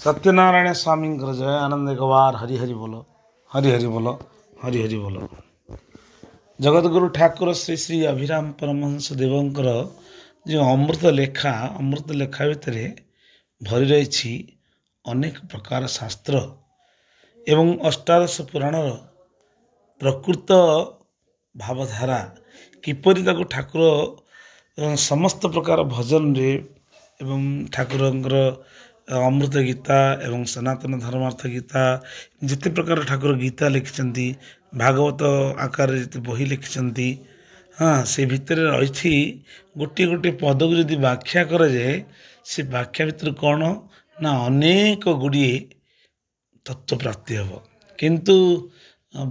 सत्यनारायण स्वामी जय आनंद एक बार हरि हरि बोलो हरि हरि बोलो हरि हरि बोलो। जगतगुरु ठाकुर श्री श्री अभिराम परमहंस देवंकर जो अमृत लेखा भितर भरी रही अनेक प्रकार शास्त्र एवं अष्टादश पुराणर प्रकृत भावधारा किपरि ताको ठाकुर समस्त प्रकार भजन रे एवं ठाकुरंकर अमृत गीता एवं सनातन धर्मार्थ गीता जिते प्रकार ठाकुर गीता लिखिं भागवत आकार जिते बही लिखिं हाँ से भितर रही गोटे गोटे पद को जदि व्याख्या कराए से व्याख्या भितर कौन ना अनेक गुड़िए तत्व प्राप्ति हम किंतु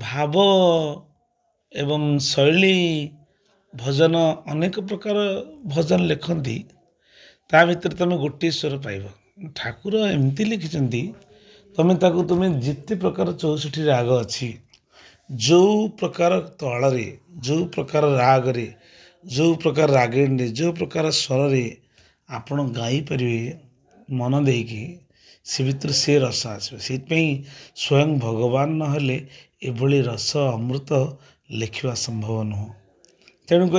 भाव एवं शैली भजन अनेक प्रकार भजन लिखती ता भितर तुम गोटे स्वर पाइब ठाकुर एमती लिखिं तुम्हें जिते प्रकार 64 राग अच्छी जो प्रकार तल जो प्रकार राग रे जो प्रकार रागिणी रे जो प्रकार स्वर रे आपण गाई पारे मन देकी से भितर से रस आसो से स्वयं भगवान नहले एभली रस अमृत लिखा संभव नुह। तेणुक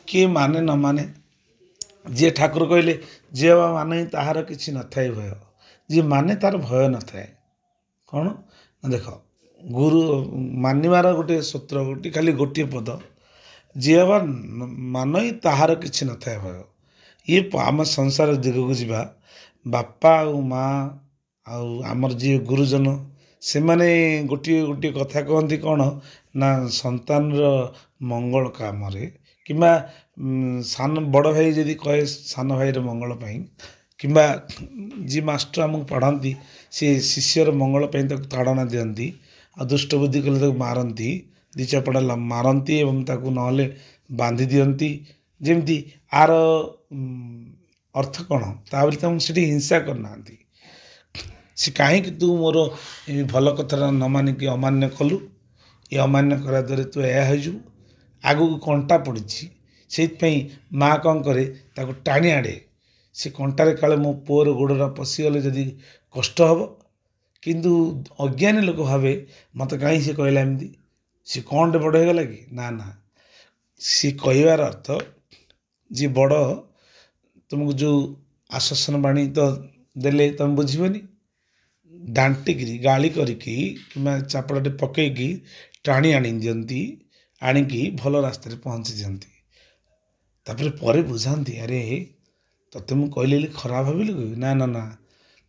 किए माने न माने जी ठाकुर कहले जी माने ताहार किसी न थाए भय जी माने तार भय न थाए कौन देख गुरु मानिबार गोटे सूत्र गोटे खाली गोटे पद जी मान ताहार किसी न थाए भय ये आम संसार दिग को जीवा बापा माँ आमर जी गुरुजन से माने गोटे गोटे कथा कहती कौन ना संतान मंगल काम किंबा सान बड़ भाई जदि कहे सान भाई मंगल किंबा जी मास्टर आमको पढ़ाती सी शिष्यर मंगल ताड़ना दिखती आ दुष्ट बुद्धि कले मारती दी चपड़ा मारती एवं ताकू ना बांधि दिखती जमती आर अर्थ कौन ताबले से हिंसा करना सी कहीं तू मोर भल कथा न मानिक अमान्य कलु ये अमान्य करा द्वारा तू यू आगू कंटा पड़ी से माँ कौन करे ताको टाणी आड़े से कंटारे काले मो पुअर गोड़रा पशिगले जदि कष्ट हम किंतु अज्ञानी लोक भावे मत कहीं से कहला एमती सी कौन बड़ होगला कि ना ना सी कहबार अर्थ जी बड़ तुमको जो आश्वासन बाणी तो देले तुम बुझीबनी डांटिकी गाली करिकी कि चापड़े पकईकी टाणी आनी दियंती आनिकी भल रास्तार पहुँची दियंती तापर पर बुझाती अरे तोते मु कहली खराब भाविलु कि ना ना ना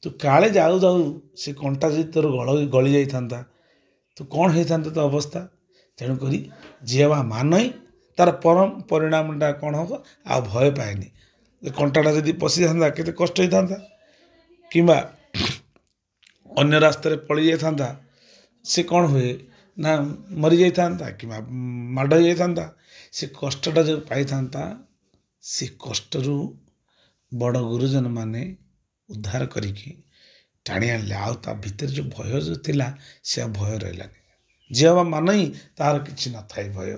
तू काले जाऊ जाऊ से कंटा जी तोर गली जाता तू कौन होता तो अवस्था तेणुक जी मान तार परम परिणामटा कौन हम आ भय पाएनि कंटाटा जदि पशि था केते कष्ट होता किंबा अन्य रास्तार पड़ी जाता से कौन हुए ना मरी जाता कि माड़ हो जाता से कष्टटा जो पाई था से कष्टरू बड़ गुरुजन माने उद्धार करिकी टाणी आनले आ भितर जो भय जो थिला से भय रही जी मान तार कि न थाए भय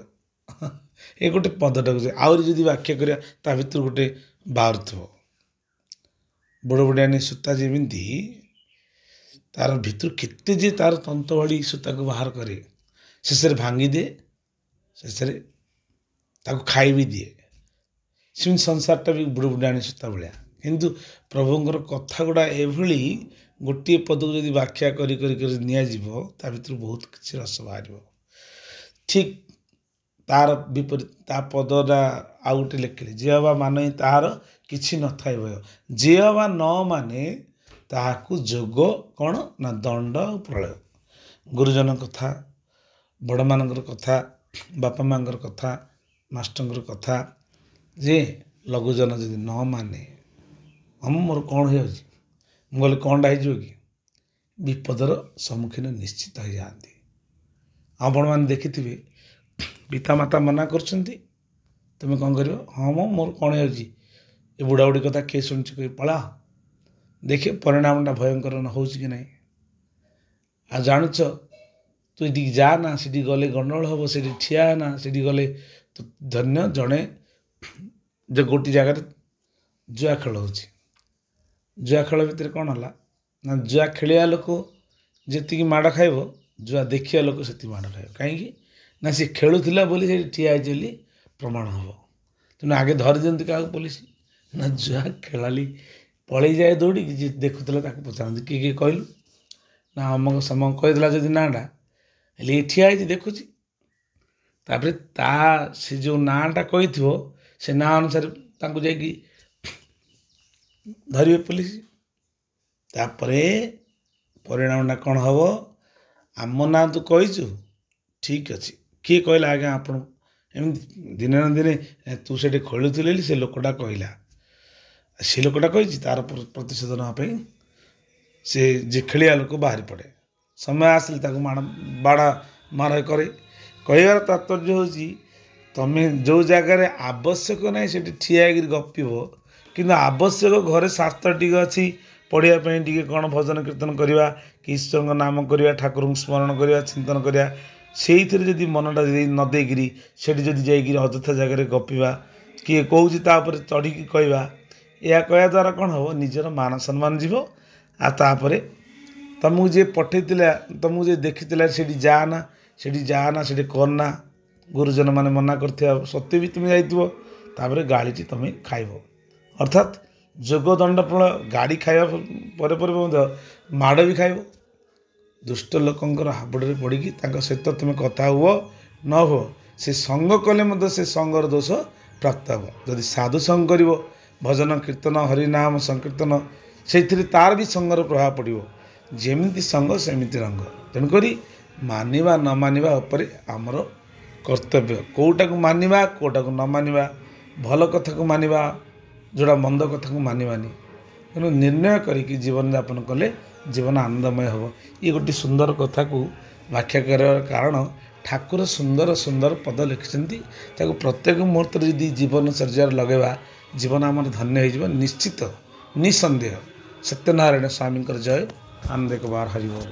ये गोटे पदटा आहरी जदि व्याख्या करा ता भितर गोटे बाहर थो बड़ बड़ियानी सूता जमीती तार भितर केते जे तार तंत भाड़ी सूता को बाहर करे शेष भांगी दे शेष खाई भी दिए से संसारटा भी बुड़ बुड़ाणी सूता भाया किंतु प्रभुंर कथा गुड़ा एभली गोटे पद को जब व्याख्या करी ता भीतर बहुत किसी रस बाहर ठीक तार विपरीत ता पदटा आउ गोटे लिखिले जे हवा मान तार किसी न थाए भय जे हवा न माने ताकू जोग कौन ना दंड प्रलय गुरुजन कथा बड़ मान कथा बापा माँ कथा मास्टर कथा जे लघुजन जदि न माने हम मोर कौन हो कौनटा हो कि विपदर सम्मुखीन निश्चित हो जाती आपण मैंने देखिथे पिता माता मना कर तुम्हें कौन कर हाँ मोर कौन हो बुढ़ा बुढ़ी कथा किए शुणी पला देखे परिणामटा भयंकर न हो कि नहीं आ जानुच तू ये जा ना सी गले गंडगोल हम से ठिया ना सी गले तो धन्य जड़े जो गोटे जगार जुआ खेल हो जुआ खेल भितर कौन है ନା ଜୁଆ ଖେଳିବା ଲୋକ ଯେତିକି ମାଡ଼ ଖାଇବ, ଜୁଆ ଦେଖିବା ଲୋକ ସେତିକି ମାଡ଼ ଖାଇବ। କାହିଁକି ନା ସେ ଖେଳୁଥିଲା ବୋଲି ସେଠି ଠିଆ ହେଇଛି ବୋଲି ପ୍ରମାଣ ହେବ। ତେଣୁ ଆଗେ ଧରି ଦିଅନ୍ତି କାହାକୁ ପୋଲିସ, ନା ଜୁଆ ଖେଳାଳି ପଳେଇ ଯାଏ ଦୌଡ଼ିକି, ଯିଏ ଦେଖୁଥିଲା ତାକୁ ପଚାରନ୍ତି କିଏ କିଏ କହିଲୁ, ନା ଅମକ ସମକ କହିଦେଲା ଯଦି ନାଁଟା, ହେଲେ ଏ ଠିଆ ହେଇଛି ଦେଖୁଛି। ତାପରେ ସେ ଯେଉଁ ନାଁଟା କହିଥିବ ସେ ନାଁ ଅନୁସାରେ ତାଙ୍କୁ ଯାଇକି ଧରିବେ ପୋଲିସ। ତାପରେ ପରିଣାମଟା କ'ଣ ହେବ, ଆମ ନାଁ ତୁ କହିଛୁ ଠିକ୍ ଅଛି, କିଏ କହିଲା ଆଜ୍ଞା ଆପଣଙ୍କୁ? ଏମିତି ଦିନେ ନା ଦିନେ ତୁ ସେଠି ଖେଳୁଥିଲେ ବୋଲି ସେ ଲୋକଟା କହିଲା, ସେ ଲୋକଟା କହିଛି, ତାର ପ୍ରତିଶୋଧ ନେବା ପାଇଁ ସେ ଯେ ଖେଳିବା ଲୋକ ବାହାରି ପଡ଼େ। ସମୟ ଆସିଲେ ତାକୁ ବାଡ଼ା ମାର କରେ। କହିବାର ତାତ୍ପର୍ଯ୍ୟ ହେଉଛି, ତମେ ଯେଉଁ ଜାଗାରେ ଆବଶ୍ୟକ ନାହିଁ ସେଠି ଠିଆ ହେଇକିରି ଗପିବ, କିନ୍ତୁ ଆବଶ୍ୟକ ଘରେ ଶାସ୍ତ୍ର ଟିକେ ଅଛି ପଢ଼ିବା ପାଇଁ, ଟିକେ କ'ଣ ଭଜନ କୀର୍ତ୍ତନ କରିବା, କି ଈଶ୍ୱରଙ୍କ ନାମ କରିବା, ଠାକୁରଙ୍କୁ ସ୍ମରଣ କରିବା, ଚିନ୍ତନ କରିବା, ସେଇଥିରେ ଯଦି ମନଟା ନ ଦେଇକିରି ସେଠି ଯଦି ଯାଇକିରି ଅଯଥା ଜାଗାରେ ଗପିବା, କିଏ କହୁଛି ତା ଉପରେ ଚଢ଼ିକି କହିବା, ଏହା କହିବା ଦ୍ୱାରା କ'ଣ ହେବ, ନିଜର ମାନ ସମ୍ମାନ ଯିବ। ଆଉ ତାପରେ ତମକୁ ଯିଏ ପଠେଇଥିଲା, ତମକୁ ଯିଏ ଦେଖିଥିଲା ସେଠି ଯାଆନା, ସେଠି କରନା, ଗୁରୁଜନମାନେ ମନା କରିଥିବା ସତ୍ତ୍ୱେ ବି ତୁମେ ଯାଇଥିବ, ତାପରେ ଗାଳିଟି ତୁମେ ଖାଇବ। ଅର୍ଥାତ୍ ଯୋଗ ଦଣ୍ଡ ଫଳ ଗାଡ଼ି ଖାଇବା ପରେ ପରେ ମଧ୍ୟ ମାଡ଼ ବି ଖାଇବ। ଦୁଷ୍ଟ ଲୋକଙ୍କର ହାବୁଡ଼ରେ ପଡ଼ିକି ତାଙ୍କ ସହିତ ତୁମେ କଥା ହୁଅ ନ ହୁଅ, ସେ ସଙ୍ଗ କଲେ ମଧ୍ୟ ସେ ସଙ୍ଗର ଦୋଷ ପ୍ରାପ୍ତ ହେବ। ଯଦି ସାଧୁ ସଙ୍ଗ କରିବ, ଭଜନ କୀର୍ତ୍ତନ ହରିନାମ ସଂକୀର୍ତ୍ତନ, ସେଇଥିରେ ତାର ବି ସଙ୍ଗର ପ୍ରଭାବ ପଡ଼ିବ। ଯେମିତି ସଙ୍ଗ ସେମିତି ରଙ୍ଗ। ତେଣୁକରି ମାନିବା ନ ମାନିବା ଉପରେ ଆମର କର୍ତ୍ତବ୍ୟ। କେଉଁଟାକୁ ମାନିବା କେଉଁଟାକୁ ନ ମାନିବା, ଭଲ କଥାକୁ ମାନିବା, ଯେଉଁଟା ମନ୍ଦ କଥାକୁ ମାନିବାନି। ତେଣୁ ନିର୍ଣ୍ଣୟ କରିକି ଜୀବନଯାପନ କଲେ ଜୀବନ ଆନନ୍ଦମୟ ହେବ। ଇଏ ଗୋଟିଏ ସୁନ୍ଦର କଥାକୁ ବ୍ୟାଖ୍ୟା କରିବାର କାରଣ, ଠାକୁର ସୁନ୍ଦର ସୁନ୍ଦର ପଦ ଲେଖିଛନ୍ତି, ତାକୁ ପ୍ରତ୍ୟେକ ମୁହୂର୍ତ୍ତରେ ଯଦି ଜୀବନଚର୍ଯ୍ୟାରେ ଲଗାଇବା, ଜୀବନ ଆମର ଧନ୍ୟ ହୋଇଯିବ ନିଶ୍ଚିତ, ନିଃସନ୍ଦେହ। ସତ୍ୟନାରାୟଣ ସ୍ୱାମୀଙ୍କର ଜୟ। ଆନନ୍ଦ ଏକ ବାର ହରିବୋଲ।